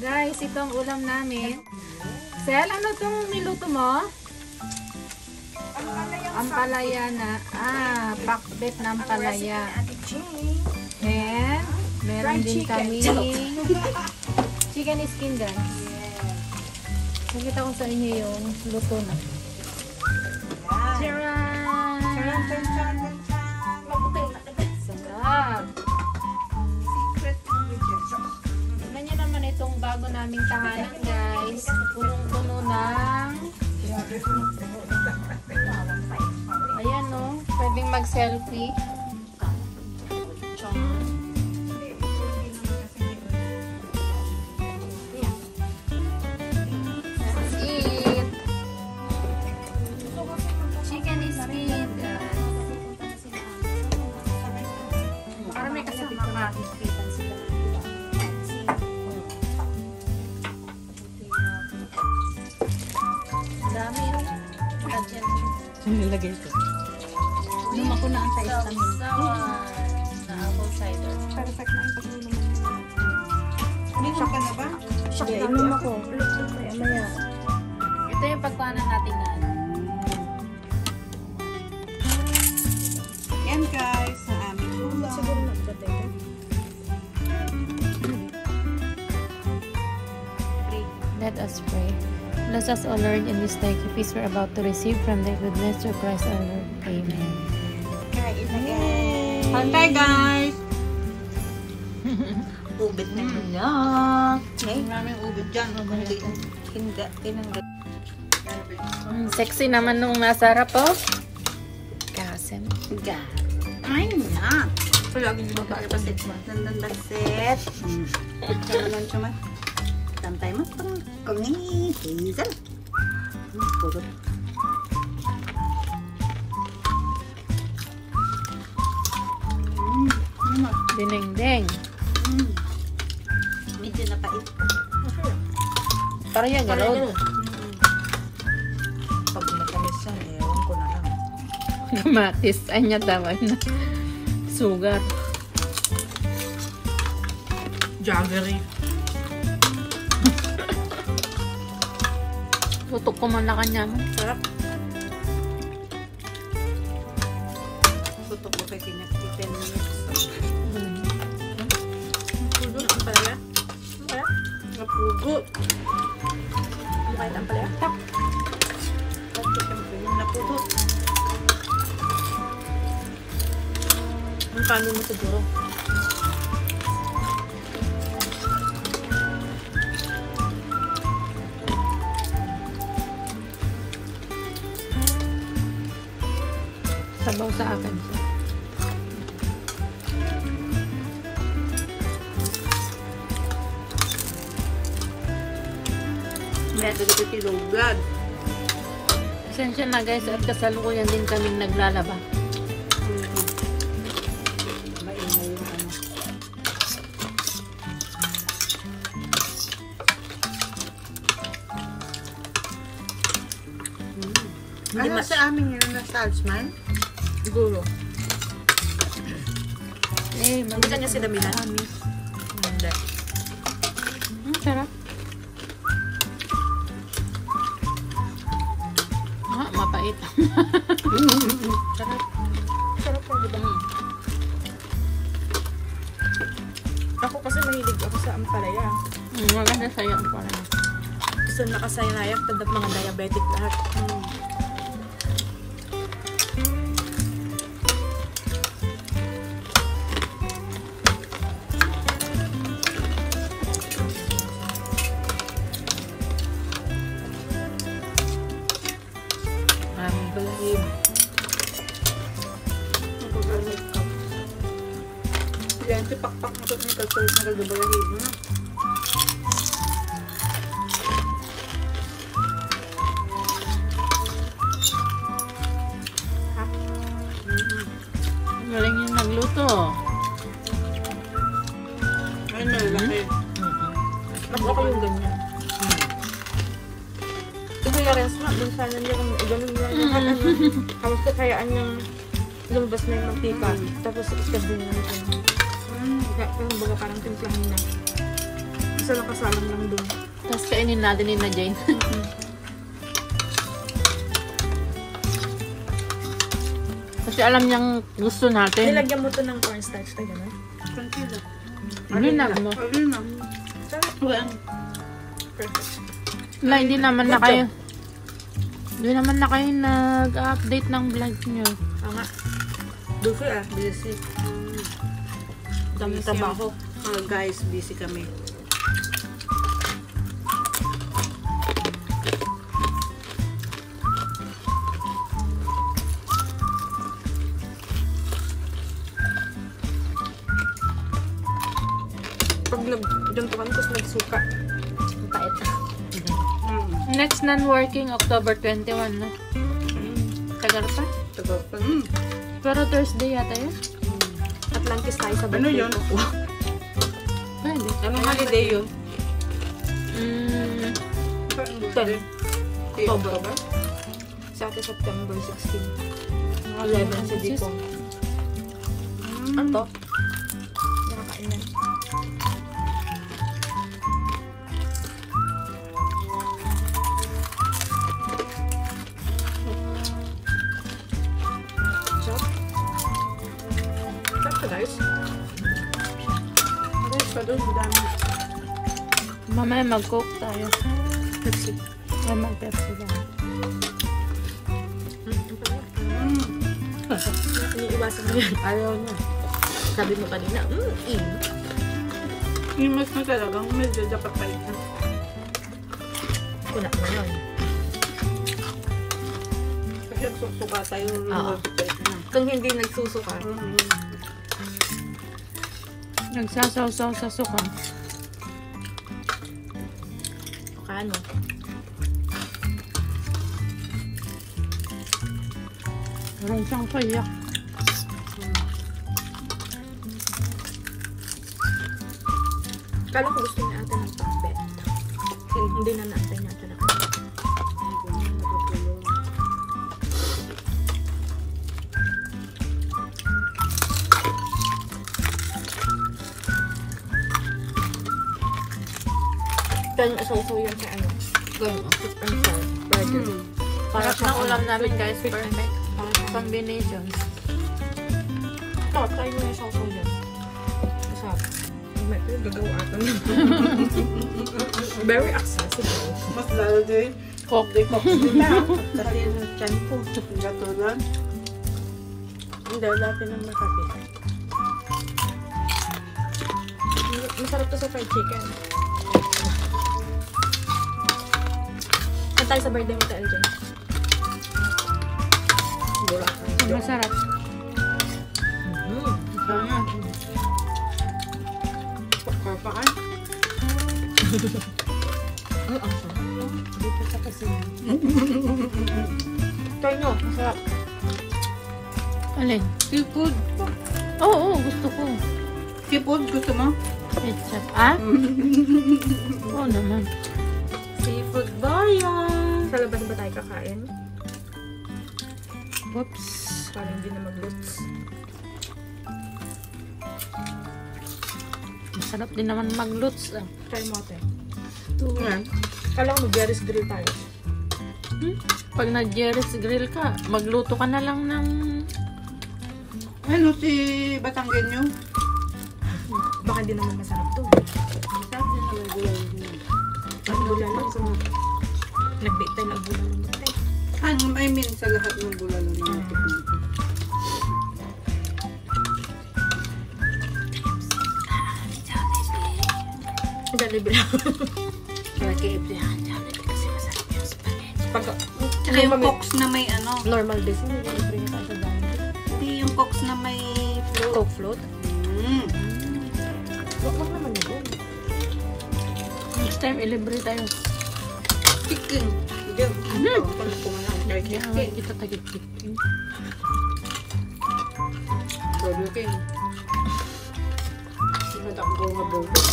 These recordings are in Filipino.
Guys, ito ang ulam namin. Sel, ano itong niluto mo? Ampalaya na. Pakbet na ampalaya. And, meron din kami chicken skin, guys. Nakita ko sa inyo yung luto na. Charan! Sarap! Tignan nyo naman itong bago naming tahanan, guys. Punong-puno ng... Ayan, no? Pwedeng mag-selfie. That's it. Chicken is sweet, guys. Para may kasama ka. Dami yung budget. Nilagay ito. Inom ako na ang tayo Na apple cider. Perfect na yung pag-inom. Inom ka na ba? Inom ako. Maya. Ito yung pagkuhanan natin na. Yan guys, sa aming ulam. Siguro nagpatay. Let us pray. Bless us, O Lord, in this thy peace we're about to receive from thy goodness through Christ our Lord. Amen. Pantay guys! Ubit na muna. Ngayon namin ubit dyan. Hindi. Sexy naman nung masarap, oh. Kasim. Ay na! Palagi di ba kaya pasit mo? Dandan basit. Kaya naman siya man. Tantay mo pang kami. Hazel. Puro. Dinengdeng. Medyo napait. Para yan, galod. Pag matamis yan, ewan ko na lang. Kamatis. Ay niya tawag na. Sugar. Jaggery. Tutok ko man na kanya. Sarap. Tutok ko kay kinakti 10 minutes. Napugo na ang palaya. Ang palaya? Napugo. Ano kahit ang palaya? Tak. Napugo. Ang paano mo siguro? Sabaw sa akin. May ito dito tilugad. Pasensya na guys at kasalukuyan din kaming naglalaba. Maingay yung ano. Ano sa amin yun na salesman? Siguro. Hindi kanya sila Milan? Hindi. Sarap. Mapait. Sarap. Sarap po, diba? Ako kasi mahilig ako sa ampalaya. Maganda sa'yo ang parang. Gusto nakasayanayak, tadap mga diabetic lahat. Balahib. Yan, si pakpak na ito nagagabalahib mo na. Galing yung nagluto. Ayun na, laki. Ako yung ganyan. Kaya rin sa dun sana niya kung ganun niya yung kamusta kayaan niyang lumabas na yung mantika tapos iskad din naman siya. Kaya baga parang timplahan na. Isa lang kasalang lang doon. Tapos kainin natin ni na Jane. Kasi alam niyang gusto natin. Nilagyan mo to ng cornstarch na gano'n? Tranquilo. Linag mo. Ayun na. Well, Perfect. Wala, hindi naman na kayo. Hindi naman na kayo nag-update ng vlog niyo. Nga. Busy busy. Daming trabaho. guys, busy kami. Pag nagjantukan ko, nagsuka. Ang pait. Next non-working, October 21 na. Tagal pa. Tagal pa. Pero Thursday yata yun. Atlantis tayo sa Ano yun? Pwede. Anong holiday yun? 10. October? Sa atin September 16. 11 sa dito. Ano to? Nakakain na. Guys. Guys, pa doon, dami. Mamaya mag-coke tayo. Pepsi. O mag-Pepsi lang. Iniiwasan mo yan. Ayaw niya. Sabi mo kanina, Yung mas na talagang medyo dapat kayo na. kuna mo yun. Kasi nagsusuka tayo. Oo. Kung hindi nagsusuka, Nagsasaw-saw sa suka. ano? Meron siyang kayak. Kala ko gusto niya ata ng pakbet. Hindi na natin niya ata na. Kaya isaw-saw yun sa ano. Ganun, sweet and sour. Burger. Para siyang ng ulam ano, namin sweet- guys. sweet and- Perfect. para siyang- Combination. Ito, try mo yung isaw-saw yan. Masarap. May gagawa ata yun. Very accessible. Mas lalo din. Coke. Kasi yung chan po. Gato lang. Hindi, dati ng Makati. Masarap to sa fried chicken. Saan tayo sa birthday mo, LJ? Wala. Masarap. Papakan. Ang sarap. Dito sa kasi. Try nyo, masarap. Alin? Seafood. Oo, gusto ko. Seafood, gusto mo? Ketchup. Ah? Oo naman. Seafood bayan! Sa labas ba tayo kakain? Whoops. Para hindi na mag-loots. Masarap din naman mag-lutz. Ah. Try mo ate. Yan. Kala ko mag-Jerry's grill tayo. Pag nag-Jerry's grill ka, magluto ka na lang ng... Ano si Batanggenyo? Baka hindi naman masarap to. Masarap din naman gulay niya. Ang bula lang sa nag-bake tayo ng bula lang tayo. I mean, sa lahat ng bulalo na natin. Jollibee lang. Kaya KFC. Kasi masarap yung spaghetti. Pag, Tsaka yung Cox na may ano. normal days, hindi na libre na tayo sa Jollibee. Hindi yung Cox na may float. Coke float? Wag naman yun. Next time, ilibre tayo. Chicken. Hindi. Pag kumalang kay Kaya chicken. kita tagit-chicken. Burger King. Sinatakbo nga burger.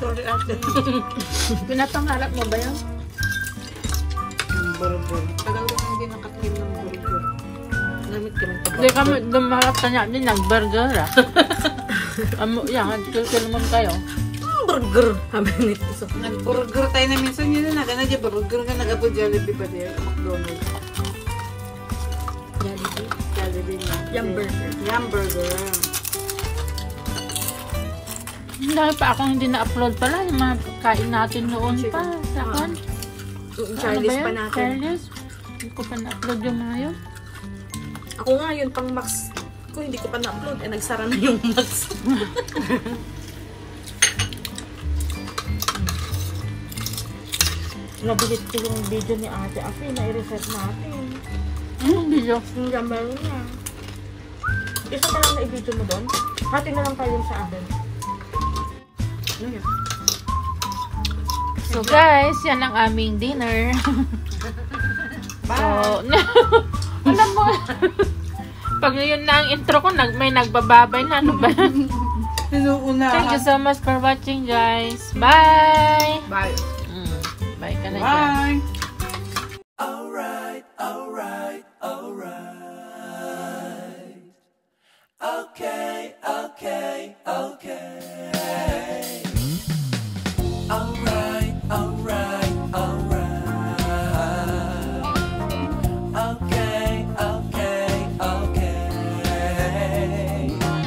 Sorry ate. Pinapangarap mo ba yan? Burger. Tagal ko hindi nakatikim ng burger. Namit kami Hindi kami dumarap ka niya. Hindi nag-burger ah. Amo, yan. Tulungan kayo. burger. Sabi nito. So, Nag-burger tayo na minsan yun na. Gana dyan, burger ka nag-apo Jollibee pa din. McDonald's. Jollibee. Jollibee na. Yum burger. Yum burger. Dahil pa akong hindi na-upload pala yung mga kain natin noon pa. Sakon. Charlie's pa natin. Charlie's? Hindi ko pa na-upload yung mga yun. Ako nga yun, pang Max ko, hindi ko pa na-upload. Eh, nagsara na yung Max. Nabilit ko yung video ni Ate Afi na i-reset natin. Anong video? Yung gambar niya. Isa ka lang na i-video mo doon. Hati na lang tayo sa akin. Ano yan? So guys, yan ang aming dinner. So, alam mo, pag yun na ang intro ko, may nagbababay na. Ano ba? Thank you so much for watching, guys. Bye! Bye. Bye ka na dyan. Bye. Alright, alright, alright.